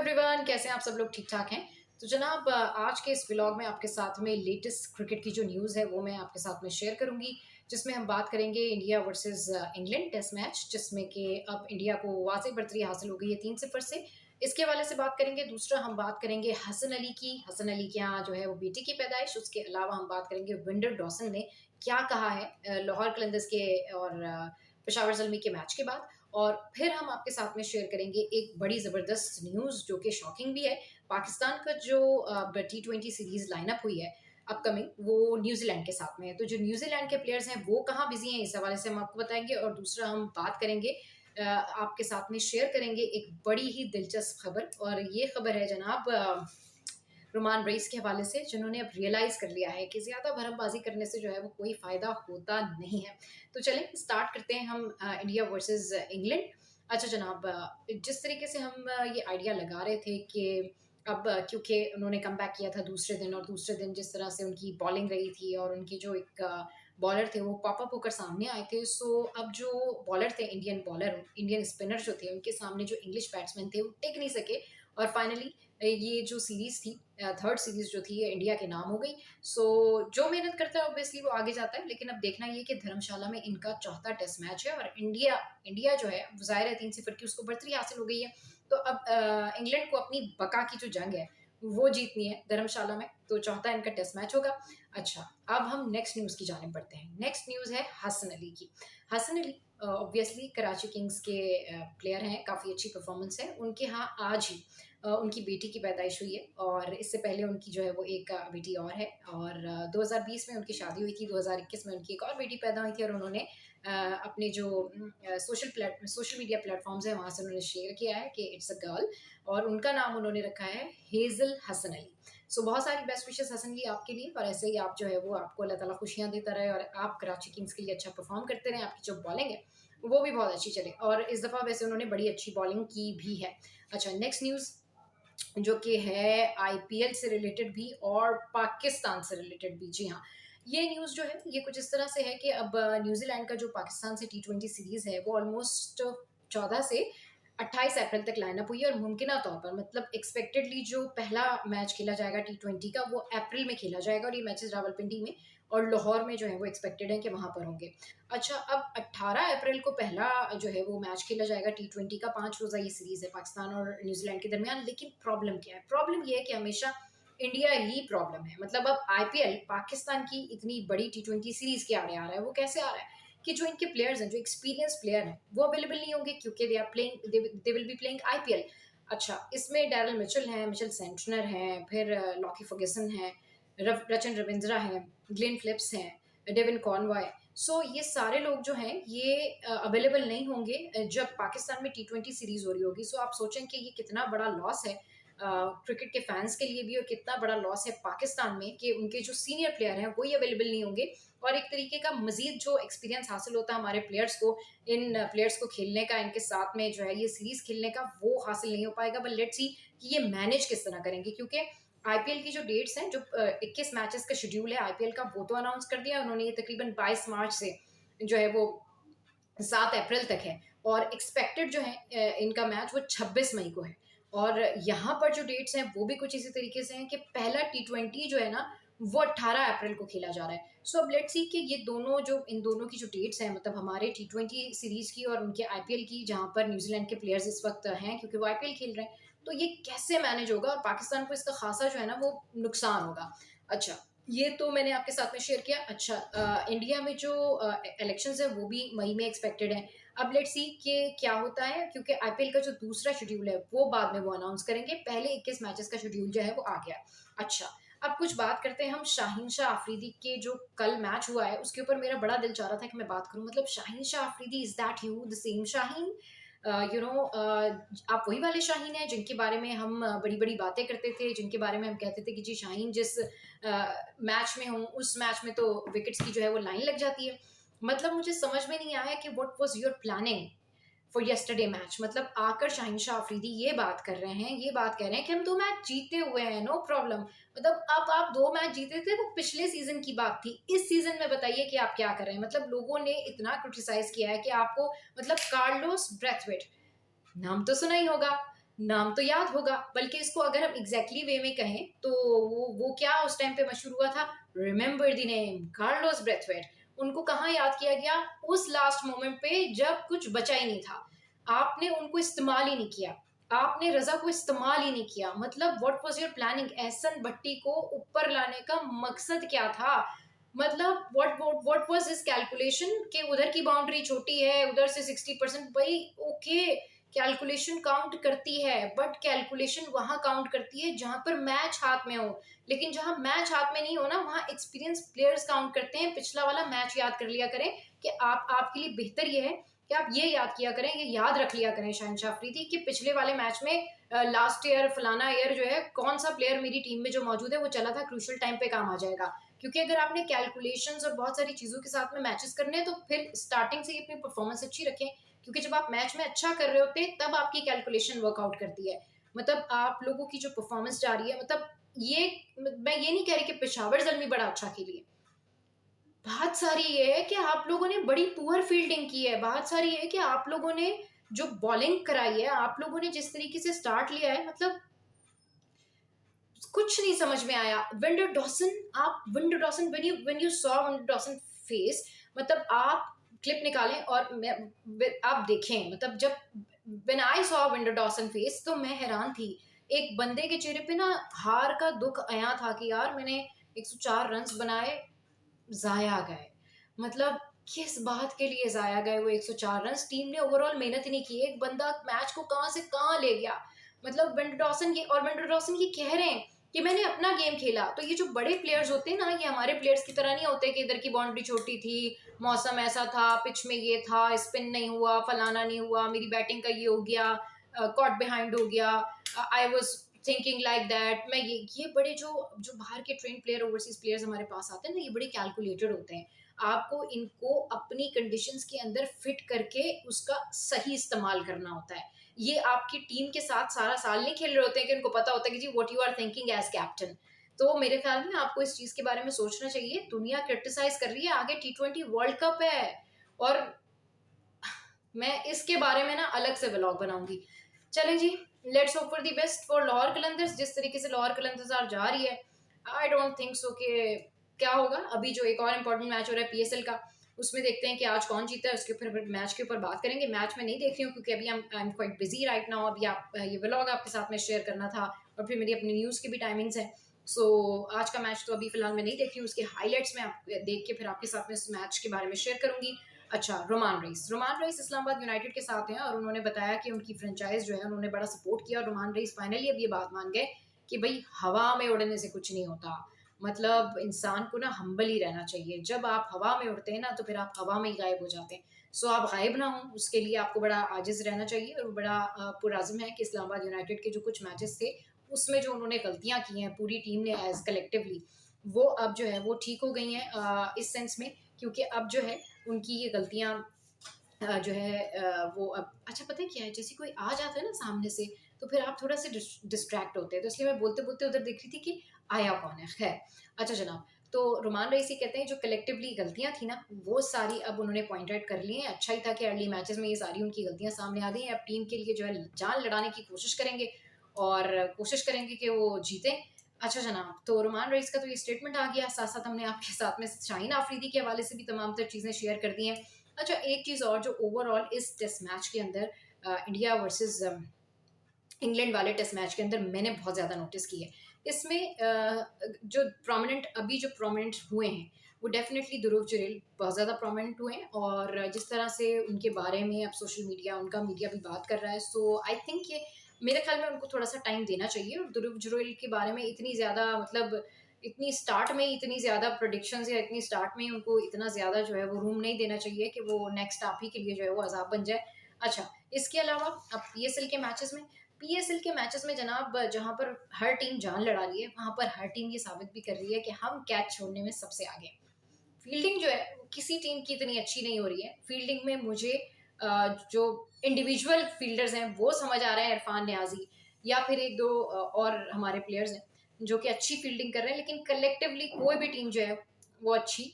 Everyone, कैसे हैं आप सब लोग? ठीक ठाक हैं? तो जनाब, आज के इस व्लॉग में आपके साथ में लेटेस्ट क्रिकेट की जो न्यूज़ है वो मैं आपके साथ में शेयर करूंगी, जिसमें हम बात करेंगे India versus England test match, जिसमें कि अब इंडिया को वाज़ेह बढ़तरी हासिल हो गई है 3-0 से। इसके हवाले से बात करेंगे। दूसरा हम बात करेंगे हसन अली की। हसन अली के यहाँ जो है वो बेटी की पैदाइश। उसके अलावा हम बात करेंगे विंडर डॉसन ने क्या कहा है लाहौर कलंदर्स के और पेशावर ज़ल्मी के मैच के बाद। और फिर हम आपके साथ में शेयर करेंगे एक बड़ी ज़बरदस्त न्यूज़ जो कि शॉकिंग भी है। पाकिस्तान का जो T20 सीरीज़ लाइनअप हुई है अपकमिंग, वो न्यूज़ीलैंड के साथ में है। तो जो न्यूज़ीलैंड के प्लेयर्स हैं वो कहाँ बिज़ी हैं, इस हवाले से हम आपको बताएँगे। और दूसरा हम बात करेंगे, आपके साथ में शेयर करेंगे एक बड़ी ही दिलचस्प खबर। और ये खबर है जनाब रुमान रईस के हवाले से, जिन्होंने अब रियलाइज़ कर लिया है कि ज़्यादा भरमबाजी करने से जो है वो कोई फ़ायदा होता नहीं है। तो चलें स्टार्ट करते हैं हम इंडिया वर्सेस इंग्लैंड। अच्छा जनाब, जिस तरीके से हम ये आइडिया लगा रहे थे कि अब क्योंकि उन्होंने कमबैक किया था दूसरे दिन, और दूसरे दिन जिस तरह से उनकी बॉलिंग रही थी और उनकी जो एक बॉलर थे वो पॉप अप होकर सामने आए थे। सो अब जो बॉलर थे, इंडियन स्पिनर जो थे, उनके सामने जो इंग्लिश बैट्समैन थे वो टिक नहीं सके। और फाइनली ये जो सीरीज़ थी, थर्ड सीरीज़ जो थी, ये इंडिया के नाम हो गई। सो जो मेहनत करता है ऑब्वियसली वो आगे जाता है। लेकिन अब देखना ये कि धर्मशाला में इनका चौथा टेस्ट मैच है और इंडिया इंडिया जो है ज़ाहिर है 3-0 की उसको बढ़तरी हासिल हो गई है। तो अब इंग्लैंड को अपनी बका की जो जंग है वो जीतनी है धर्मशाला में। तो चौथा इनका टेस्ट मैच होगा। अच्छा, अब हम नेक्स्ट न्यूज़ की जानिब बढ़ते हैं। नेक्स्ट न्यूज़ है हसन अली की। हसन अली ऑब्वियसली कराची किंग्स के प्लेयर हैं, काफ़ी अच्छी परफॉर्मेंस है उनके यहाँ। आज ही उनकी बेटी की पैदाइश हुई है और इससे पहले उनकी जो है वो एक बेटी और है। और 2020 में उनकी शादी हुई थी, 2021 में उनकी एक और बेटी पैदा हुई थी। और उन्होंने अपने जो सोशल मीडिया प्लेटफॉर्म्स हैं वहाँ से उन्होंने शेयर किया है कि इट्स अ गर्ल, और उनका नाम उन्होंने रखा है हेज़ल हसन अली। सो बहुत सारी बेस्ट विशेस हसन अली आपके लिए, और ऐसे ही आप जो है वो आपको अल्लाह ताला खुशियाँ देता रहे और आप कराची किंग्स के लिए अच्छा परफॉर्म करते रहें। आपकी जो बॉलिंग है वो भी बहुत अच्छी चले, और इस दफ़ा वैसे उन्होंने बड़ी अच्छी बॉलिंग की भी है। अच्छा, नेक्स्ट न्यूज़ जो कि है आईपीएल से रिलेटेड भी और पाकिस्तान से रिलेटेड भी। जी हाँ, ये न्यूज़ जो है ये कुछ इस तरह से है कि अब न्यूजीलैंड का जो पाकिस्तान से T20 सीरीज़ है वो ऑलमोस्ट 14 से 28 अप्रैल तक लाइनअप हुई है। और मुमकिना तौर पर, मतलब एक्सपेक्टेडली, जो पहला मैच खेला जाएगा T20 का वो अप्रैल में खेला जाएगा, और ये मैचेस रावलपिंडी में और लाहौर में जो है वो एक्सपेक्टेड है कि वहाँ पर होंगे। अच्छा, अब 18 अप्रैल को पहला जो है वो मैच खेला जाएगा T20 का। 5 रोज़ा ये सीरीज़ है पाकिस्तान और न्यूजीलैंड के दरमियान। लेकिन प्रॉब्लम क्या है? प्रॉब्लम ये है कि हमेशा इंडिया ही प्रॉब्लम है। मतलब अब आईपीएल पाकिस्तान की इतनी बड़ी T20 सीरीज़ के आड़े आ रहा है। वो कैसे आ रहा है कि जो इनके प्लेयर्स हैं, जो एक्सपीरियंस प्लेयर हैं, वो अवेलेबल नहीं होंगे क्योंकि they will be playing IPL. अच्छा, इसमें डैरल मिचेल हैं, मिचेल सेंटनर हैं, फिर लॉकी फर्ग्यूसन हैं, रचन रविंद्रा हैं, ग्लेन फिलिप्स हैं, डेविन कॉनवॉय। सो ये सारे लोग जो हैं ये अवेलेबल नहीं होंगे जब पाकिस्तान में T20 सीरीज हो रही होगी। सो आप सोचें कि ये कितना बड़ा लॉस है क्रिकेट के फैंस के लिए भी, और कितना बड़ा लॉस है पाकिस्तान में कि उनके जो सीनियर प्लेयर हैं वही अवेलेबल नहीं होंगे। और एक तरीके का मजीद जो एक्सपीरियंस हासिल होता है हमारे प्लेयर्स को, इन प्लेयर्स को खेलने का, इनके साथ में जो है ये सीरीज खेलने का, वो हासिल नहीं हो पाएगा। बट लेट्स सी कि ये मैनेज किस तरह करेंगे, क्योंकि आईपीएल की जो डेट्स हैं, जो 21 मैचेस का शेड्यूल है आईपीएल का, वो तो अनाउंस कर दिया उन्होंने। ये तकरीबन 22 मार्च से जो है वो 7 अप्रैल तक है, और एक्सपेक्टेड जो है इनका मैच वो 26 मई को है। और यहाँ पर जो डेट्स हैं वो भी कुछ इसी तरीके से हैं कि पहला T20 जो है ना वो 18 अप्रैल को खेला जा रहा है। सो अब लेट्स सी कि ये दोनों जो इन दोनों की जो डेट्स हैं, मतलब हमारे T20 सीरीज की और उनके आईपीएल की, जहाँ पर न्यूजीलैंड के प्लेयर्स इस वक्त हैं क्योंकि वो आईपीएल खेल रहे हैं, तो ये कैसे मैनेज होगा, और पाकिस्तान को इसका खासा जो है ना वो नुकसान होगा। अच्छा, ये तो मैंने आपके साथ में शेयर किया। अच्छा, इंडिया में जो इलेक्शंस है वो भी मई में एक्सपेक्टेड है। अब लेट्स सी कि क्या होता है, क्योंकि आईपीएल का जो दूसरा शेड्यूल है वो बाद में वो अनाउंस करेंगे। पहले 21 मैचेस का शेड्यूल जो है वो आ गया। अच्छा, अब कुछ बात करते हैं हम शाहीन शाह अफरीदी के, जो कल मैच हुआ है उसके ऊपर मेरा बड़ा दिल चाह रहा था कि मैं बात करूं। मतलब Shaheen Shah Afridi, is that you, the same Shaheen? आप वही वाले शाहीन हैं जिनके बारे में हम बड़ी बड़ी बातें करते थे, जिनके बारे में हम कहते थे कि जी शाहीन जिस मैच में हूँ उस मैच में तो विकेट्स की जो है वो लाइन लग जाती है। मतलब मुझे समझ में नहीं आया कि what was your planning for yesterday match. मतलब आकर शाहीन शाह अफरीदी ये बात कर रहे हैं, ये बात कह रहे हैं कि हम 2 मैच जीते हुए हैं, नो प्रॉब्लम। मतलब अब आप 2 मैच जीते थे, वो पिछले सीजन की बात थी। इस सीजन में बताइए कि आप क्या कर रहे हैं। मतलब लोगों ने इतना क्रिटिसाइज किया है कि आपको, मतलब कार्लोस ब्रैथवेट, नाम तो सुना ही होगा। नाम तो याद होगा, बल्कि इसको अगर हम एग्जैक्टली वे में कहें तो वो क्या उस टाइम पे मशहूर हुआ था, remember the name Carlos Brathwaite. उनको कहाँ याद किया गया, उस लास्ट मोमेंट पे जब कुछ बचा ही नहीं था, आपने उनको इस्तेमाल ही नहीं किया, आपने रजा को इस्तेमाल ही नहीं किया। मतलब what was your planning, Ahsan Bhatti को ऊपर लाने का मकसद क्या था? मतलब व्हाट वाज हिज कैलकुलेशन कि उधर की बाउंड्री छोटी है, उधर से 60%, भाई ओके, कैलकुलेशन काउंट करती है, बट कैलकुलेशन वहां काउंट करती है जहां पर मैच हाथ में हो। लेकिन जहां मैच हाथ में नहीं हो ना, वहां एक्सपीरियंस प्लेयर्स काउंट करते हैं। पिछला वाला मैच याद कर लिया करें कि आपके लिए बेहतर ये है कि आप ये याद किया करें, ये याद रख लिया करें शहनशाह अफरीदी, कि पिछले वाले मैच में लास्ट ईयर फलाना ईयर जो है कौन सा प्लेयर मेरी टीम में जो मौजूद है वो चला था, क्रूशल टाइम पे काम आ जाएगा। क्योंकि अगर आपने कैलकुलेशंस और बहुत सारी चीजों के साथ में मैचेस करने हैं तो फिर स्टार्टिंग से ही अपनी परफॉर्मेंस अच्छी रखें, क्योंकि जब आप मैच में अच्छा कर रहे होते तब आपकी कैलकुलेशन वर्कआउट करती है। मतलब आप लोगों की जो परफॉर्मेंस जा रही है, मतलब ये, मैं ये नहीं कह रही कि पेशावर जल्मी बड़ा अच्छा खेली है, बात सारी ये है कि आप लोगों ने बड़ी पुअर फील्डिंग की है, बात सारी ये है कि आप लोगों ने जो बॉलिंग कराई है, आप लोगों ने जिस तरीके से स्टार्ट लिया है, मतलब कुछ नहीं समझ में आया। विंडर डॉसन, आप vendor Dawson, when you saw vendor Dawson face, मतलब आप क्लिप निकालें और आप देखें, मतलब जब when I saw vendor Dawson face तो मैं हैरान थी। एक बंदे के चेहरे पे ना हार का दुख आया था कि यार मैंने 104 रन्स बनाए, जाया गए। मतलब किस बात के लिए जाया गए वो 104 रन? टीम ने ओवरऑल मेहनत ही नहीं की, एक बंदा मैच को कहां से कहां ले गया। मतलब विंडर डॉसन ये कह रहे हैं कि मैंने अपना गेम खेला। तो ये जो बड़े प्लेयर्स होते हैं ना, ये हमारे प्लेयर्स की तरह नहीं होते कि इधर की बाउंड्री छोटी थी, मौसम ऐसा था, पिच में ये था, स्पिन नहीं हुआ, फलाना नहीं हुआ, मेरी बैटिंग का ये हो गया, कॉट बिहाइंड हो गया, I was thinking like that. मैं ये बड़े जो जो बाहर के ट्रेन प्लेयर, ओवरसीज प्लेयर्स हमारे पास आते हैं ना, ये बड़े कैलकुलेटेड होते हैं। आपको इनको अपनी कंडीशंस के अंदर फिट करके उसका सही इस्तेमाल करना होता है। ये आपकी टीम के साथ सारा साल नहीं खेल रहे होते हैं कि उनको पता होता है कि जी what you are thinking as captain. तो मेरे ख्याल में आपको इस चीज के बारे में सोचना चाहिए। दुनिया क्रिटिसाइज कर रही है, आगे T20 वर्ल्ड कप है, और मैं इसके बारे में ना अलग से व्लॉग बनाऊंगी। चलें जी, let's hope for the best for Lahore Qalandars. जिस तरीके से लाहौर कलंदर्स आज जा रही है, आई डोंट थिंक सो कि क्या होगा। अभी जो एक और इम्पोर्टेंट मैच हो रहा है PSL का, उसमें देखते हैं कि आज कौन जीता है, उसके ऊपर मैच के ऊपर बात करेंगे। मैच में नहीं देख रही हूँ क्योंकि अभी I am quite busy right now. अभी आप ये व्लॉग आपके साथ में शेयर करना था और फिर मेरी अपनी न्यूज़ की भी टाइमिंग्स है। सो आज का मैच तो अभी फिलहाल मैं नहीं देख रही हूँ, उसके हाईलाइट्स में आप देख के फिर आपके साथ में इस मैच के बारे में शेयर करूंगी। अच्छा, रोमान रईस इस्लामाबाद यूनाइटेड के साथ हैं और उन्होंने बताया कि उनकी फ्रेंचाइज जो है उन्होंने बड़ा सपोर्ट किया, और रोमान रईस फाइनली अब ये बात मान गए कि भाई हवा में उड़ने से कुछ नहीं होता। मतलब इंसान को ना हम्बल ही रहना चाहिए। जब आप हवा में उड़ते हैं ना तो फिर आप हवा में ही गायब हो जाते हैं। सो आप गायब ना हो, उसके लिए आपको बड़ा आजिज रहना चाहिए और बड़ा पुरज़्म है कि इस्लामाबाद यूनाइटेड के जो कुछ मैचेस थे उसमें जो उन्होंने गलतियां की हैं पूरी टीम ने एज कलेक्टिवली, वो अब जो है वो ठीक हो गई हैं इस सेंस में, क्योंकि अब जो है उनकी ये गलतियां जो है वो अब अच्छा, पता है क्या है, जैसे कोई आ जाता है ना सामने से तो फिर आप थोड़ा सा डिस्ट्रैक्ट होते हैं। तो इसलिए मैं बोलते बोलते उधर देख रही थी कि आया कौन है। खैर, अच्छा जनाब, तो रोमान रईसी कहते हैं जो कलेक्टिवली गलतियां थी ना वो सारी अब उन्होंने पॉइंट आउट कर ली हैं। अच्छा ही था कि अर्ली मैचेस में ये सारी उनकी गलतियां सामने आ गई हैं। अब टीम के लिए जो है जान लड़ाने की कोशिश करेंगे और कोशिश करेंगे कि वो जीतें। अच्छा जनाब, तो रोमान रईस का तो ये स्टेटमेंट आ गया, साथ साथ हमने आपके साथ में शाहीन आफरीदी के हवाले से भी तमाम तर चीज़ें शेयर कर दी हैं। अच्छा, एक चीज़ और जो ओवरऑल इस टेस्ट मैच के अंदर इंडिया वर्सेस इंग्लैंड वाले टेस्ट मैच के अंदर मैंने बहुत ज़्यादा नोटिस की है, इसमें जो प्रोमिनेंट अभी जो प्रोमिनेंट हुए हैं वो डेफिनेटली ध्रुव जुरैल बहुत ज़्यादा प्रोमिनेंट हुए हैं, और जिस तरह से उनके बारे में अब सोशल मीडिया, उनका मीडिया भी बात कर रहा है। सो आई थिंक ये मेरे ख्याल में उनको थोड़ा सा टाइम देना चाहिए। और ध्रुव जुरैल के बारे में इतनी ज़्यादा, मतलब इतनी स्टार्ट में इतनी ज़्यादा प्रोडिक्शंस या इतनी स्टार्ट में ही उनको इतना ज़्यादा जो है वो रूम नहीं देना चाहिए कि वो नेक्स्ट आप ही के लिए जो है वो अजाब बन जाए। अच्छा, इसके अलावा अब PSL के मैचेस में जनाब, जहां पर हर टीम जान लड़ा रही है वहां पर हर टीम ये साबित भी कर रही है कि हम कैच छोड़ने में सबसे आगे हैं। फील्डिंग जो है किसी टीम की इतनी अच्छी नहीं हो रही है। फील्डिंग में मुझे जो इंडिविजुअल फील्डर्स हैं वो समझ आ रहे हैं, इरफान न्याजी या फिर एक दो और हमारे प्लेयर्स हैं जो कि अच्छी फील्डिंग कर रहे हैं, लेकिन कलेक्टिवली कोई भी टीम जो है वो अच्छी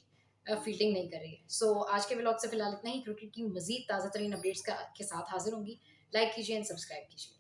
फील्डिंग नहीं कर रही है। सो आज के व्लॉग से फिलहाल इतना ही। क्रिकेट की मजीद ताज़ा तरीन अपडेट्स के साथ हाजिर होंगी। लाइक कीजिए एंड सब्सक्राइब कीजिए।